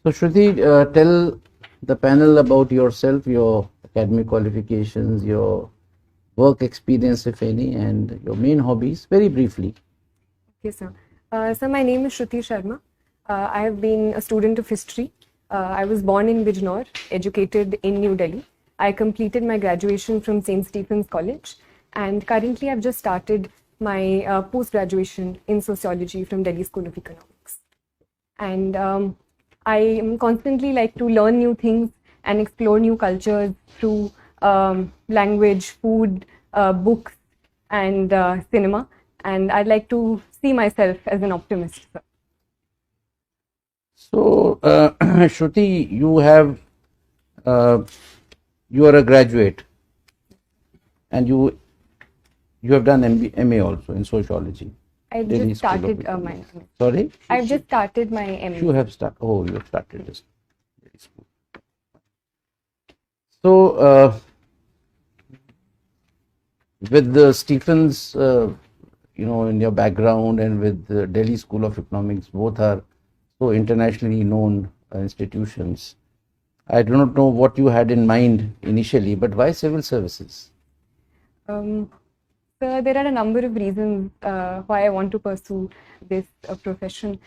So Shruti, tell the panel about yourself, your academic qualifications, your work experience, if any, and your main hobbies, very briefly. Okay, sir. So my name is Shuruti Sharma. I have been a student of history. I was born in Bijnor, educated in New Delhi. I completed my graduation from St. Stephen's College, and currently I've just started my post-graduation in sociology from Delhi School of Economics. And I am constantly like to learn new things and explore new cultures through language, food, books, and cinema. And I'd like to see myself as an optimist. Sir. So, Shruti, uh, you are a graduate, and you have done MA also in sociology. I've Delhi just School of started my. Economics. Sorry, I've just started my MA. you have started. Oh, you have started this. Very school. So, with the Stephens, in your background, and with the Delhi School of Economics, both are so internationally known institutions. I do not know what you had in mind initially, but why civil services? Um, so there are a number of reasons why I want to pursue this profession.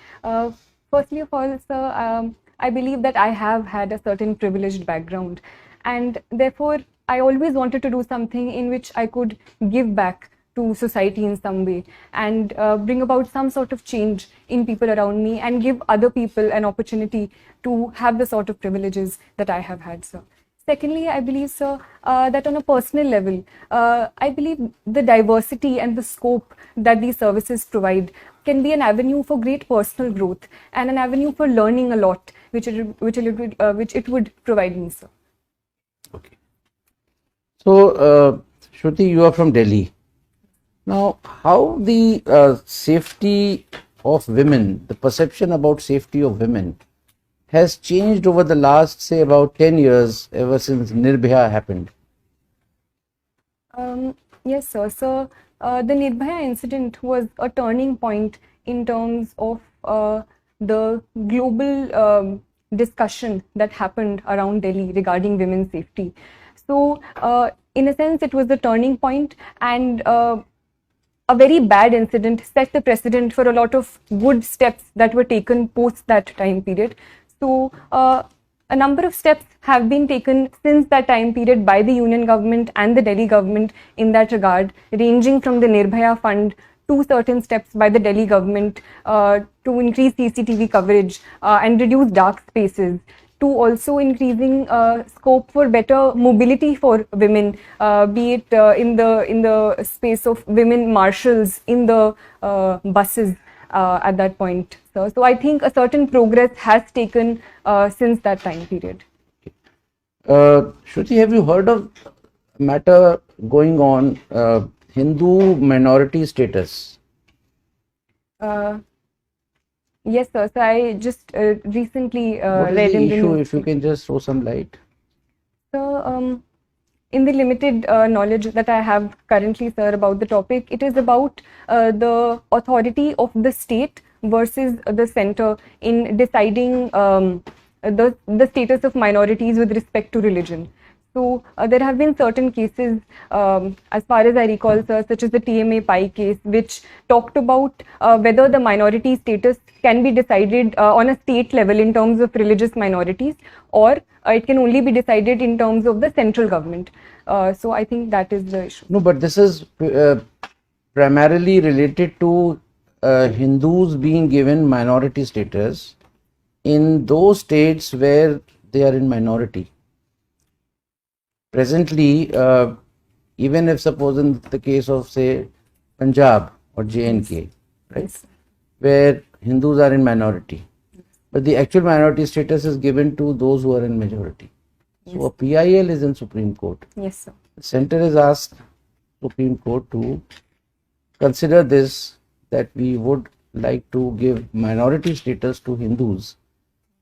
Firstly of all, sir, I believe that I have had a certain privileged background, and therefore I always wanted to do something in which I could give back to society in some way and bring about some sort of change in people around me and give other people an opportunity to have the sort of privileges that I have had, sir. Secondly, I believe, sir, that on a personal level, I believe the diversity and the scope that these services provide can be an avenue for great personal growth and an avenue for learning a lot, which it would provide me, sir. Okay. So, Shruti, you are from Delhi. Now, how the safety of women, the perception about safety of women, has changed over the last, say, about 10 years, ever since Nirbhaya happened? Yes, sir. So the Nirbhaya incident was a turning point in terms of the global discussion that happened around Delhi regarding women's safety. So, in a sense, it was the turning point, and a very bad incident set the precedent for a lot of good steps that were taken post that time period. So, a number of steps have been taken since that time period by the union government and the Delhi government in that regard, ranging from the Nirbhaya Fund to certain steps by the Delhi government to increase CCTV coverage and reduce dark spaces, to also increasing scope for better mobility for women, be it in the space of women marshals in the buses at that point. So I think a certain progress has taken since that time period. Shruti, have you heard of a matter going on, Hindu minority status? Uh, yes, sir. So I just recently What is read the in the issue, news. if you can just throw some light? So, in the limited knowledge that I have currently, sir, about the topic, it is about the authority of the state versus the center in deciding the status of minorities with respect to religion. So there have been certain cases, as far as I recall, sir, such as the TMA Pi case, which talked about whether the minority status can be decided on a state level in terms of religious minorities, or it can only be decided in terms of the central government. So I think that is the issue. No, but this is primarily related to Hindus being given minority status in those states where they are in minority. Presently, even if suppose in the case of, say, Punjab or JNK, right, Yes. where Hindus are in minority, but the actual minority status is given to those who are in majority. So a PIL is in Supreme Court. Yes, sir. The center has asked Supreme Court to consider this, that we would like to give minority status to Hindus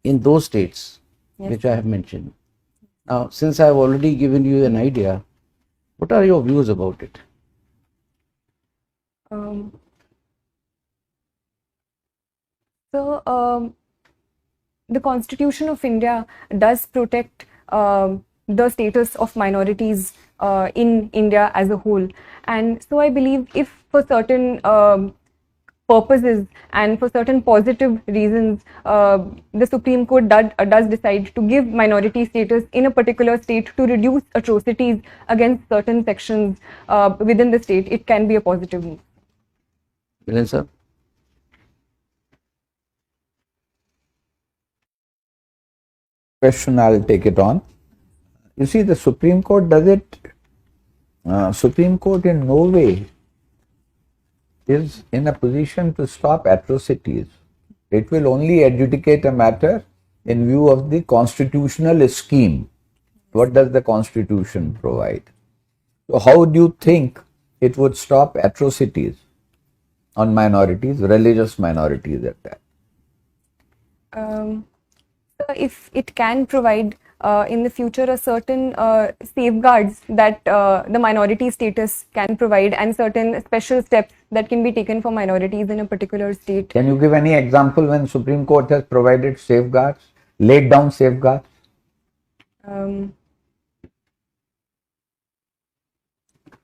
in those states which I have mentioned. Now, since I have already given you an idea, what are your views about it? Um, so The Constitution of India does protect the status of minorities in India as a whole. And so I believe if for certain purposes and for certain positive reasons, the Supreme Court does decide to give minority status in a particular state to reduce atrocities against certain sections within the state, it can be a positive move. Viren sir? Question, I'll take it on. You see, the Supreme Court does it. Supreme Court in no way is in a position to stop atrocities. It will only adjudicate a matter in view of the constitutional scheme. What does the Constitution provide? So how do you think it would stop atrocities on minorities, religious minorities at that? If it can provide in the future a certain safeguards that the minority status can provide and certain special steps that can be taken for minorities in a particular state. Can you give any example when Supreme Court has provided safeguards, laid down safeguards?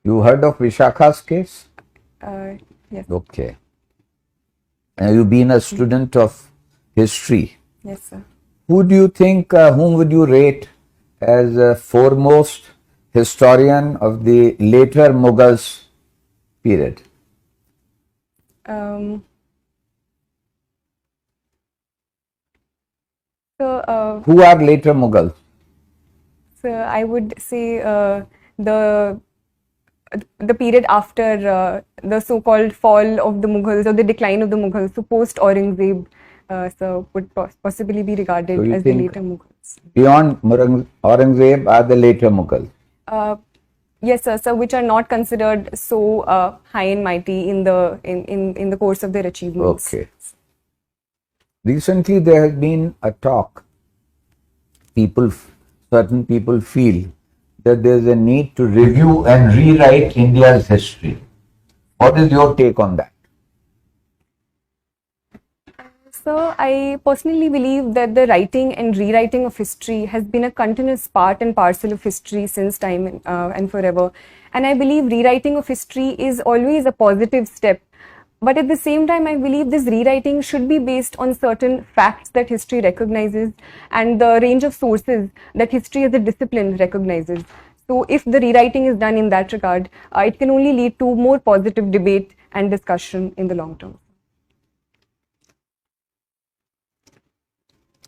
You heard of Vishakha's case? Yes. Okay. You've been a student of history. Yes, sir. Who do you think, whom would you rate as a foremost historian of the later Mughals period? So, Who are later Mughals? so I would say the period after the so-called fall of the Mughals or the decline of the Mughals, so post Aurangzeb, so would possibly be regarded So you as the think later Mughals. beyond Aurangzeb are the later Mughals? Yes, sir. So which are not considered so high and mighty in the course of their achievements. Okay. Recently there has been a talk. Certain people feel that there is a need to review and rewrite India's history. What is your take on that? So I personally believe that the writing and rewriting of history has been a continuous part and parcel of history since time and forever. And I believe rewriting of history is always a positive step. But at the same time, I believe this rewriting should be based on certain facts that history recognizes and the range of sources that history as a discipline recognizes. So if the rewriting is done in that regard, it can only lead to more positive debate and discussion in the long term.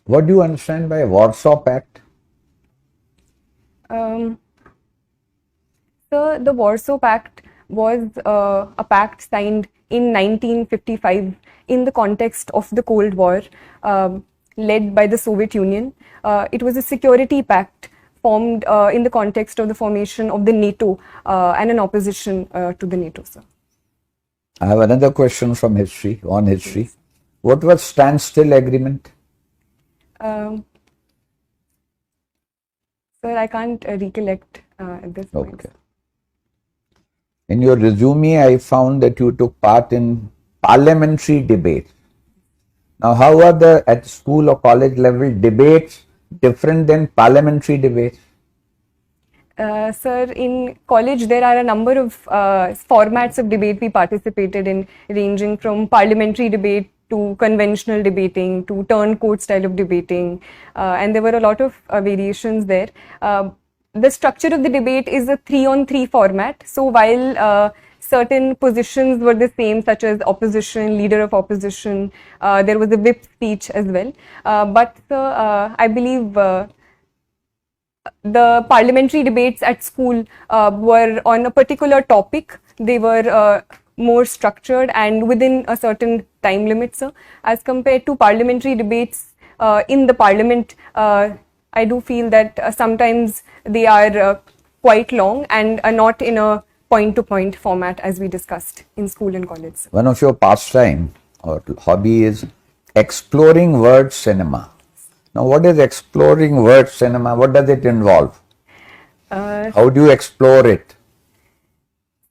What do you understand by Warsaw Pact? So the Warsaw Pact was a pact signed in 1955 in the context of the Cold War, led by the Soviet Union. It was a security pact formed in the context of the formation of the NATO and an opposition to the NATO, sir. I have another question from history, on history. What was standstill agreement? Sir, I can't recollect at this point. Okay. In your resume, I found that you took part in parliamentary debates. Now, how are the at school or college level debates different than parliamentary debates? Sir, in college there are a number of formats of debate we participated in, ranging from parliamentary debate to conventional debating to turncoat style of debating, and there were a lot of variations there. The structure of the debate is a 3-on-3 format. So while certain positions were the same, such as opposition, leader of opposition, there was a whip speech as well. But I believe the parliamentary debates at school were on a particular topic. They were more structured and within a certain time limit, sir. As compared to parliamentary debates in the parliament, I do feel that sometimes they are quite long and are not in a point-to-point format as we discussed in school and college. One of your pastime or hobby is exploring word cinema. Now, what is exploring word cinema? What does it involve? How do you explore it?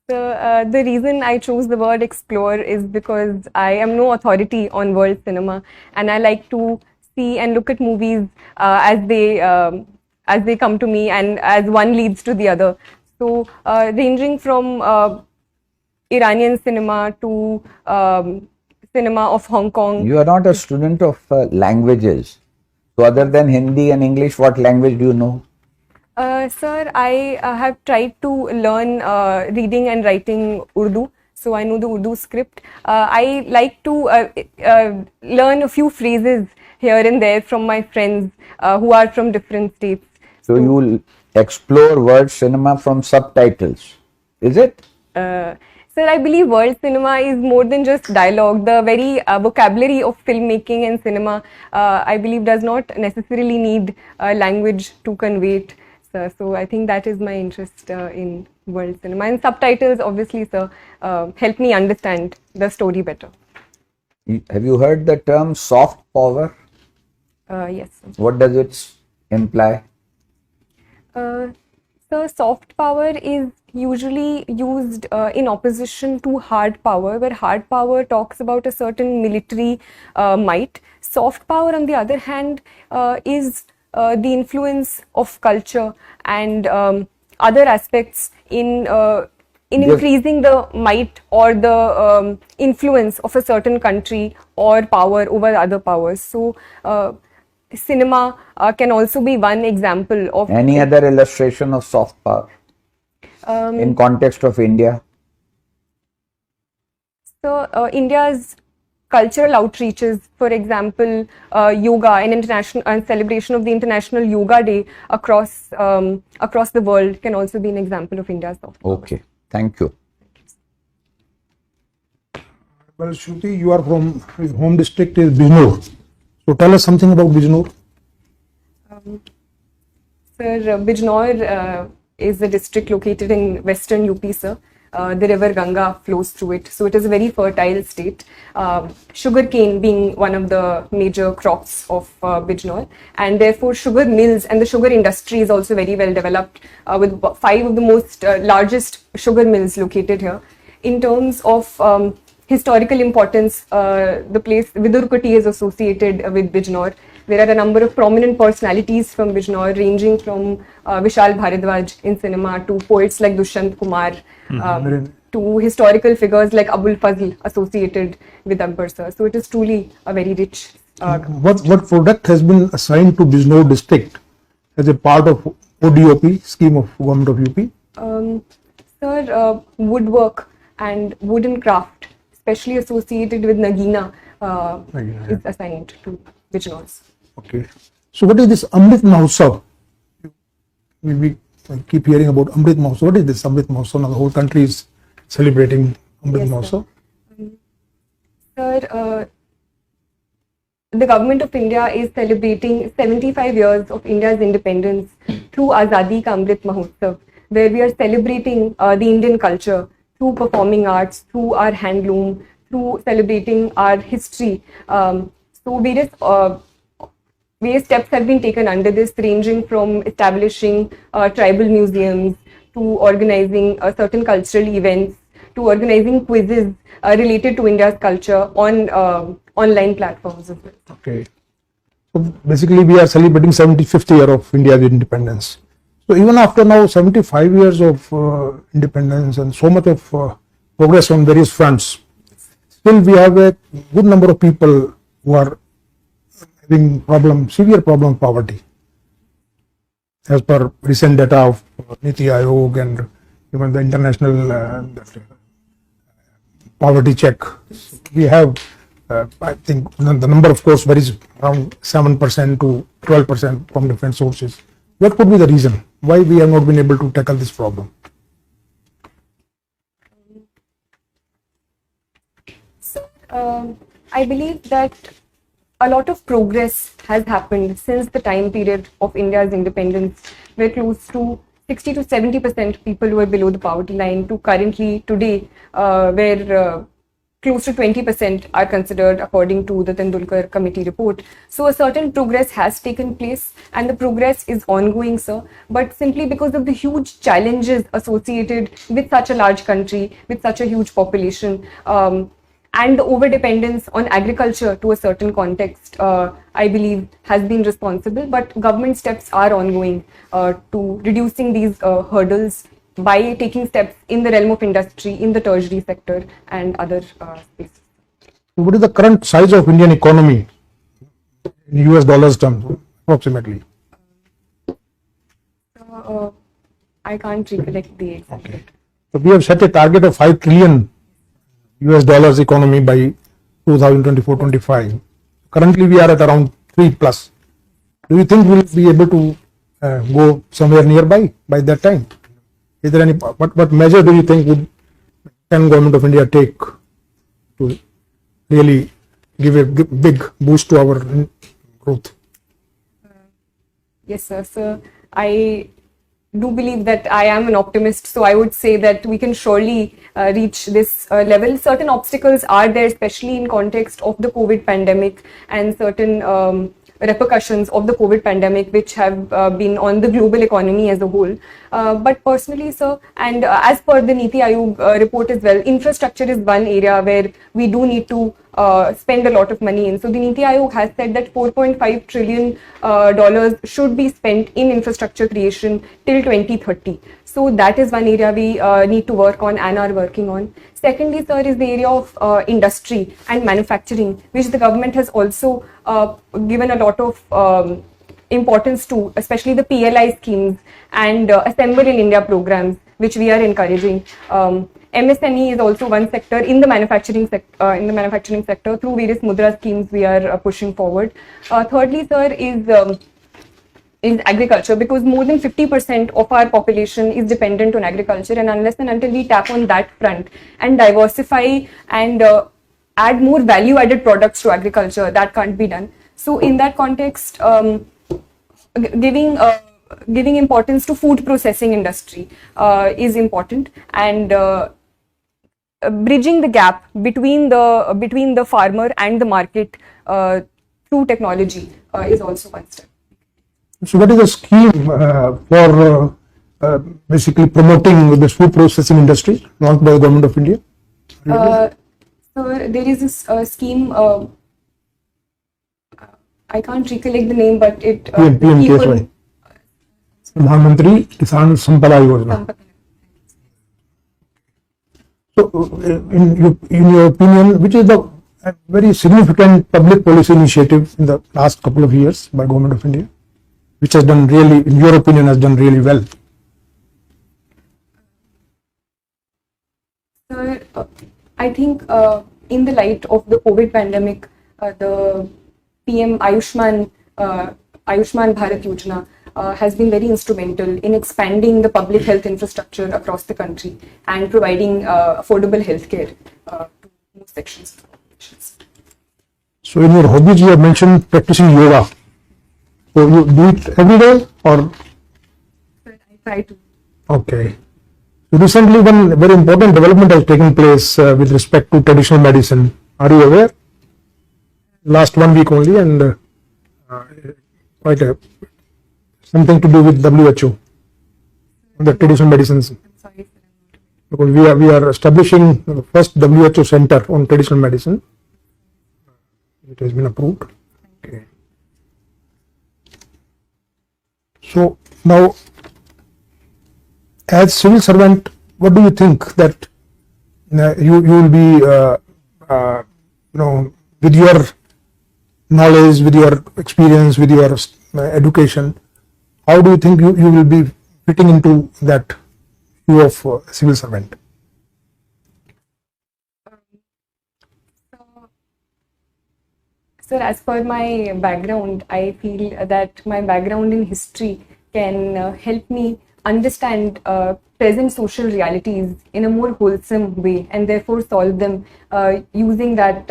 The reason I chose the word explore is because I am no authority on world cinema, and I like to see and look at movies as they come to me, and as one leads to the other. So ranging from Iranian cinema to cinema of Hong Kong. You are not a student of languages. So other than Hindi and English, what language do you know? Sir, I have tried to learn reading and writing Urdu. So I know the Urdu script. I like to learn a few phrases here and there from my friends who are from different states. So you will explore world cinema from subtitles, is it? Sir, I believe world cinema is more than just dialogue. The very vocabulary of filmmaking and cinema, I believe, does not necessarily need language to convey it. Sir. So I think that is my interest in world cinema. And subtitles, obviously, sir, help me understand the story better. Have you heard the term soft power? Yes, sir. What does it imply? So soft power is usually used in opposition to hard power, where hard power talks about a certain military might. Soft power, on the other hand, is the influence of culture and other aspects in increasing the might or the influence of a certain country or power over other powers. So cinema can also be one example of Any other illustration of soft power in context of India? So India's cultural outreaches, for example, yoga and international celebration of the International Yoga Day across the world, can also be an example of India's soft power. Okay, thank you. Well, Shruti, you are from your home district is Bijnor. So tell us something about Bijnor. Sir, Bijnor is a district located in western UP, sir. The river Ganga flows through it. So it is a very fertile state. Sugarcane being one of the major crops of Bijnor, and therefore sugar mills and the sugar industry is also very well developed, with 5 of the most largest sugar mills located here. In terms of historical importance, the place Vidurkuti is associated with Bijnor. There are a number of prominent personalities from Bijnor, ranging from Vishal Bharadwaj in cinema to poets like Dushyant Kumar, to historical figures like Abul Fazl associated with Akbar, sir. So it is truly a very rich. What product has been assigned to Bijnor district as a part of ODOP scheme of government of UP? Sir, woodwork and wooden craft, especially associated with Nagina, is assigned to Bijnor. Okay. So what is this Amrit Mahotsav? We keep hearing about Amrit Mahotsav. What is this Amrit Mahotsav? Now the whole country is celebrating Amrit Mahotsav. Sir, the government of India is celebrating 75 years of India's independence through Azadi Ka Amrit Mahotsav, where we are celebrating the Indian culture through performing arts, through our handloom, through celebrating our history. So various steps have been taken under this, ranging from establishing tribal museums to organizing certain cultural events to organizing quizzes related to India's culture on online platforms as well. Okay. So basically we are celebrating 75th year of India's independence. So even after now 75 years of independence and so much of progress on various fronts, still we have a good number of people who are having severe problem of poverty. As per recent data of Niti Aayog and even the international poverty check, we have, I think the number of course varies around 7% to 12% from different sources. What could be the reason why we have not been able to tackle this problem? So, I believe that a lot of progress has happened since the time period of India's independence, where close to 60 to 70% people were below the poverty line, to currently today, where close to 20% are considered according to the Tendulkar committee report. So a certain progress has taken place and the progress is ongoing, sir. But simply because of the huge challenges associated with such a large country, with such a huge population, and the over dependence on agriculture to a certain context, I believe, has been responsible. But government steps are ongoing to reducing these hurdles by taking steps in the realm of industry, in the tertiary sector, and other spaces. What is the current size of Indian economy in US dollars terms, approximately? I can't recollect the exact. Okay. So we have set a target of 5 trillion US dollars economy by 2024-25. Currently we are at around 3 plus. Do you think we'll be able to go somewhere nearby by that time? Is there any, what measure do you think can Government of India take to really give a big boost to our growth? Yes, sir. So I do believe that I am an optimist. So I would say that we can surely reach this level. Certain obstacles are there, especially in context of the COVID pandemic and certain repercussions of the COVID pandemic, which have been on the global economy as a whole. But personally, sir, and as per the Niti Aayog report as well, infrastructure is one area where we do need to spend a lot of money in. So the Niti Aayog has said that $4.5 trillion should be spent in infrastructure creation till 2030. So that is one area we need to work on and are working on. Secondly, sir, is the area of industry and manufacturing, which the government has also given a lot of importance to, especially the PLI schemes and Assemble in India programs, which we are encouraging. MSME is also one sector in the manufacturing sector. Through various Mudra schemes we are pushing forward. Thirdly, sir, is agriculture, because more than 50% of our population is dependent on agriculture, and unless and until we tap on that front and diversify and add more value added products to agriculture, that can't be done. So in that context, giving importance to food processing industry is important, and bridging the gap between the farmer and the market through technology is also one step. So what is the scheme for basically promoting this food processing industry launched by the Government of India? So there is this scheme, I can't recollect the name, but it PM-KSY. Pradhan Mantri Kisan Sampada Yojana. So in your opinion, which is the very significant public policy initiative in the last couple of years by Government of India, which has done really, in your opinion, has done really well? Sir, I think in the light of the COVID pandemic, the PM Ayushman Bharat Yojana has been very instrumental in expanding the public health infrastructure across the country and providing affordable healthcare to most sections of the population. So in your hobbies, you have mentioned practicing yoga. So you do it every day, or? I try to. Okay. So recently, one very important development has taken place with respect to traditional medicine. Are you aware? Last 1 week only, and quite something to do with WHO, the traditional medicines. I'm sorry, sir. Because we are establishing the first WHO center on traditional medicine. It has been approved. Okay. So now, as civil servant, what do you think that you will be, with your knowledge, with your experience, with your education, how do you think you will be fitting into that view of civil servant? Sir, as per my background, I feel that my background in history can help me understand present social realities in a more wholesome way, and therefore solve them using that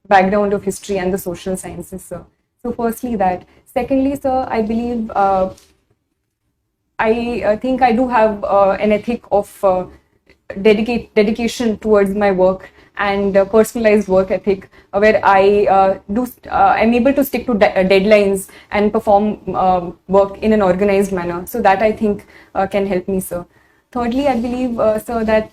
background of history and the social sciences, sir. So firstly that. Secondly, sir, I believe I think I do have an ethic of dedication towards my work and personalized work ethic, where I am able to stick to deadlines and perform work in an organized manner. So that I think can help me, sir. Thirdly, I believe, sir, that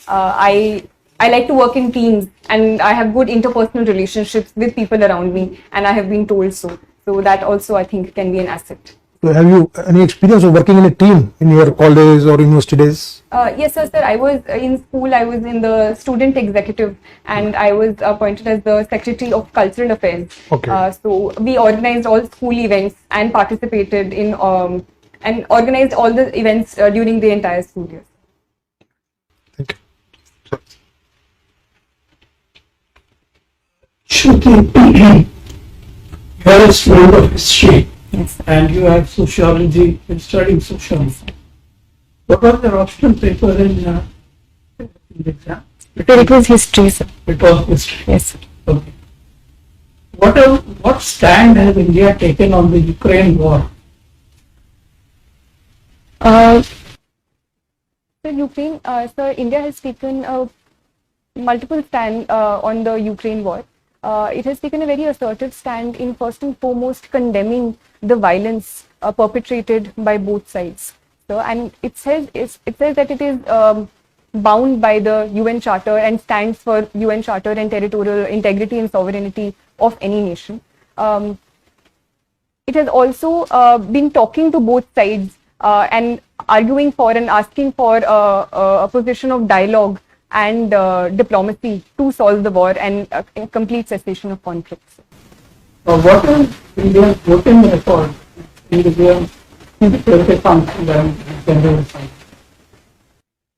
I I like to work in teams, and I have good interpersonal relationships with people around me, and I have been told so. So that also I think can be an asset. So have you any experience of working in a team in your college or university days? Yes, sir. I was in school. I was in the student executive, and I was appointed as the secretary of cultural affairs. Okay. So we organized all school events and participated in and organized all the events during the entire school year. Thank you. Shruti, you are a student of history Yes. and you have sociology and studying sociology. What was your optional paper in the exam? It was history, sir. It was history. Yes. Okay. What stand has India taken on the Ukraine war? So India has taken multiple stand on the Ukraine war. It has taken a very assertive stand in first and foremost condemning the violence perpetrated by both sides. So, and it says that it is bound by the UN Charter and stands for UN Charter and territorial integrity and sovereignty of any nation. It has also been talking to both sides and arguing for and asking for a position of dialogue and diplomacy to solve the war and a complete cessation of conflicts. What is India's voting record in the UN Security Council and General Assembly?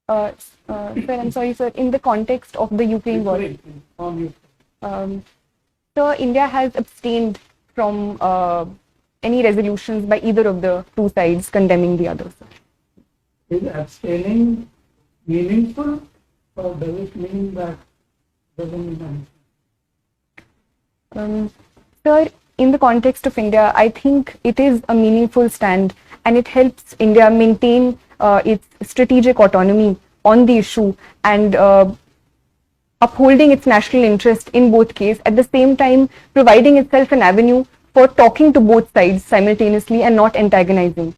Sir, I'm sorry, sir. In the context of the Ukraine war, so India has abstained from any resolutions by either of the two sides condemning the other. Sir. Is abstaining meaningful, or does it mean that doesn't mean anything? Sir, in the context of India, I think it is a meaningful stand, and it helps India maintain its strategic autonomy on the issue and upholding its national interest in both cases, at the same time providing itself an avenue for talking to both sides simultaneously and not antagonizing.